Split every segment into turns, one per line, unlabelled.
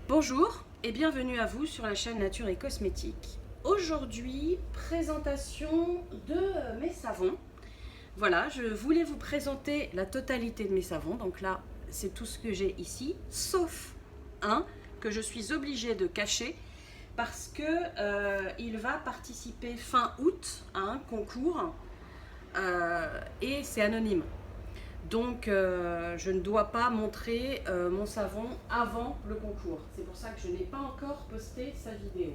Bonjour et bienvenue à vous sur la chaîne Nature et Cosmétiques. Aujourd'hui, présentation de mes savons. Voilà, je voulais vous présenter la totalité de mes savons. Donc là, c'est tout ce que j'ai ici, sauf un que je suis obligée de cacher parce que il va participer fin août à un concours et c'est anonyme. Donc, je ne dois pas montrer mon savon avant le concours. C'est pour ça que je n'ai pas encore posté sa vidéo.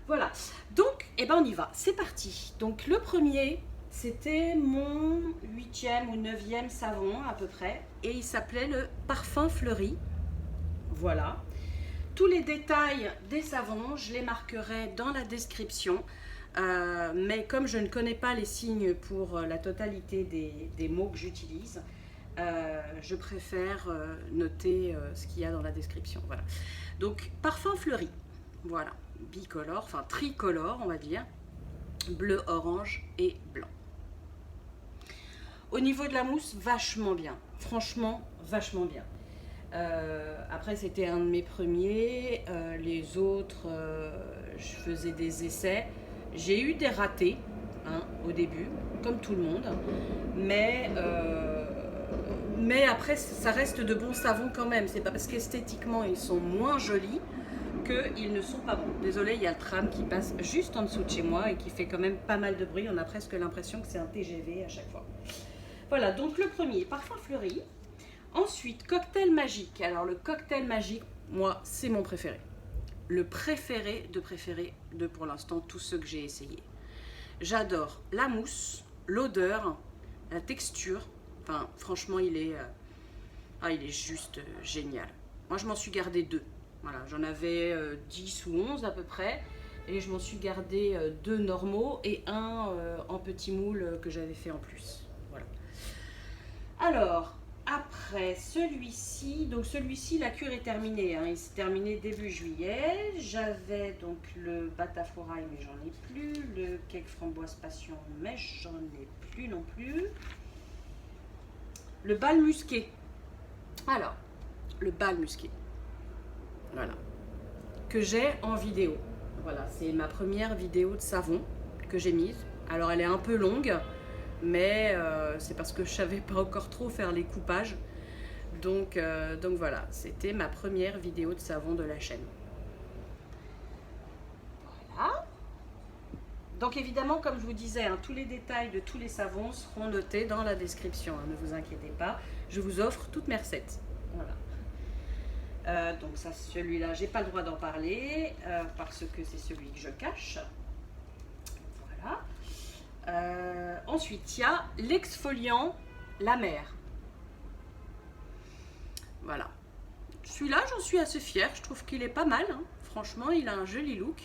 Voilà. Donc, eh ben, on y va. C'est parti. Donc, le premier, c'était mon 8e ou 9e savon à peu près. Et il s'appelait le Parfum Fleuri. Voilà. Tous les détails des savons, je les marquerai dans la description. Mais comme je ne connais pas les signes pour la totalité des mots que j'utilise, je préfère noter ce qu'il y a dans la description. Voilà. Donc, parfum fleuri. Voilà. Bicolore, enfin tricolore, on va dire. Bleu, orange et blanc. Au niveau de la mousse, vachement bien. Franchement, vachement bien. Après, c'était un de mes premiers. Les autres, je faisais des essais. J'ai eu des ratés au début, comme tout le monde. Mais après, ça reste de bons savons quand même. C'est pas parce qu'esthétiquement, ils sont moins jolis qu'ils ne sont pas bons. Désolée, il y a le tram qui passe juste en dessous de chez moi et qui fait quand même pas mal de bruit. On a presque l'impression que c'est un TGV à chaque fois. Voilà, donc le premier, parfum fleuri. Ensuite, cocktail magique. Alors le cocktail magique, moi, c'est mon préféré. Le préféré de pour l'instant tous ceux que j'ai essayés. J'adore la mousse, l'odeur, la texture. Enfin, franchement, il est juste génial. Moi, je m'en suis gardé deux. Voilà, j'en avais 10 ou 11 à peu près. Et je m'en suis gardé deux normaux et un en petit moule que j'avais fait en plus. Voilà. Alors, après celui-ci, donc celui-ci, la cure est terminée. Il s'est terminé début juillet. J'avais donc le bataforail, mais j'en ai plus. Le cake framboise passion, mais j'en ai plus non plus. Le bal musqué. Alors, le bal musqué. Voilà. Que j'ai en vidéo. Voilà, c'est ma première vidéo de savon que j'ai mise. Alors, elle est un peu longue, mais c'est parce que je savais pas encore trop faire les coupages. Donc voilà, c'était ma première vidéo de savon de la chaîne. Voilà. Donc évidemment, comme je vous disais, tous les détails de tous les savons seront notés dans la description. Ne vous inquiétez pas, je vous offre toutes mes recettes. Voilà. Donc ça, celui-là, j'ai pas le droit d'en parler parce que c'est celui que je cache. Voilà. Ensuite, il y a l'exfoliant La Mer. Voilà. Celui-là, j'en suis assez fière. Je trouve qu'il est pas mal. Franchement, il a un joli look.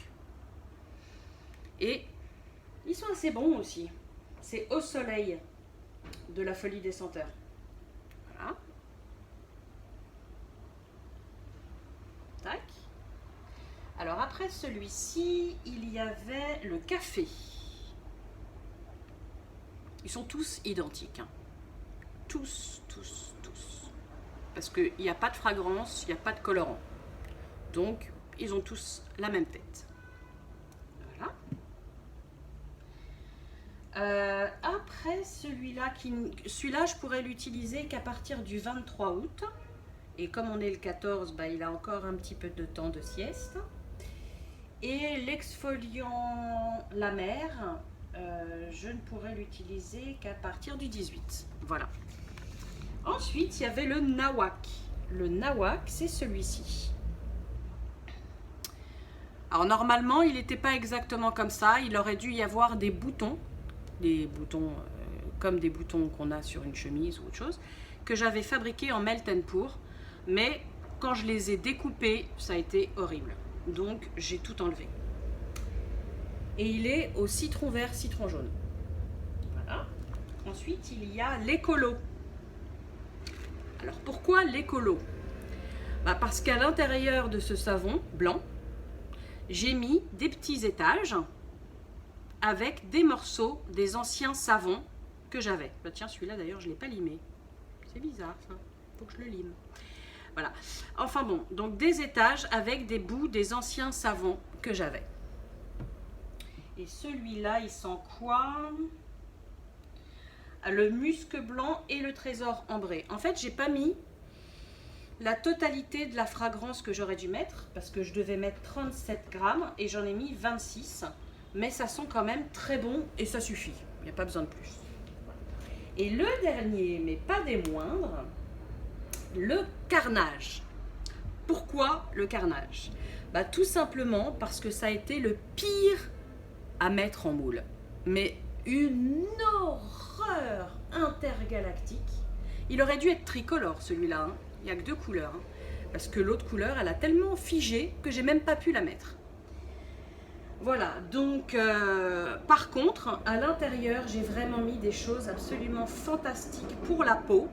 Et ils sont assez bons aussi. C'est Au Soleil de la Folie des Senteurs. Voilà. Tac. Alors après celui-ci, il y avait le café. Ils sont tous identiques. Tous. Parce qu'il n'y a pas de fragrance, il n'y a pas de colorant. Donc, ils ont tous la même tête. Voilà. Après, celui-là, je pourrais l'utiliser qu'à partir du 23 août. Et comme on est le 14, il a encore un petit peu de temps de sieste. Et l'exfoliant La Mer, je ne pourrais l'utiliser qu'à partir du 18. Voilà. Ensuite, il y avait le Nawak. Le Nawak, c'est celui-ci. Alors normalement, il n'était pas exactement comme ça. Il aurait dû y avoir des boutons comme des boutons qu'on a sur une chemise ou autre chose, que j'avais fabriqués en melt and pour. Mais quand je les ai découpés, ça a été horrible. Donc j'ai tout enlevé. Et il est au citron vert, citron jaune. Voilà. Ensuite, il y a l'écolo. Alors pourquoi l'écolo? Parce qu'à l'intérieur de ce savon blanc, j'ai mis des petits étages avec des morceaux des anciens savons que j'avais. Tiens, celui-là d'ailleurs, je ne l'ai pas limé. C'est bizarre ça, faut que je le lime. Voilà. Enfin bon, donc des étages avec des bouts des anciens savons que j'avais. Et celui-là, il sent quoi? Le musc blanc et le trésor ambré. En fait, j'ai pas mis la totalité de la fragrance que j'aurais dû mettre parce que je devais mettre 37 grammes et j'en ai mis 26. Mais ça sent quand même très bon et ça suffit. Il n'y a pas besoin de plus. Et le dernier, mais pas des moindres, le carnage. Pourquoi le carnage? Bah, tout simplement parce que ça a été le pire à mettre en moule. Mais une horreur intergalactique. Il aurait dû être tricolore celui-là. Hein. Il n'y a que 2 couleurs. Hein. Parce que l'autre couleur, elle a tellement figé que j'ai même pas pu la mettre. Voilà, donc par contre, à l'intérieur, j'ai vraiment mis des choses absolument fantastiques pour la peau.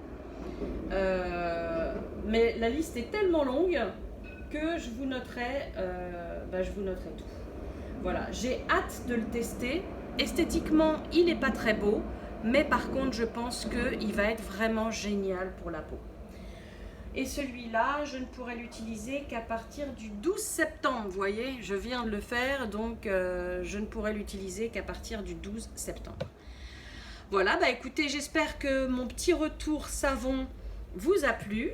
Mais la liste est tellement longue que je vous noterai tout. Voilà, j'ai hâte de le tester. Esthétiquement, il n'est pas très beau, mais par contre, je pense qu'il va être vraiment génial pour la peau. Et celui-là, je ne pourrai l'utiliser qu'à partir du 12 septembre. Vous voyez, je viens de le faire, donc je ne pourrai l'utiliser qu'à partir du 12 septembre. Voilà, bah écoutez, j'espère que mon petit retour savon vous a plu.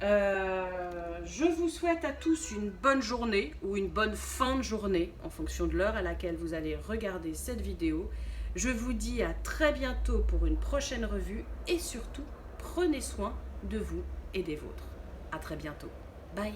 Je vous souhaite à tous une bonne journée ou une bonne fin de journée en fonction de l'heure à laquelle vous allez regarder cette vidéo. Je vous dis à très bientôt pour une prochaine revue et surtout, prenez soin de vous et des vôtres. À très bientôt. Bye.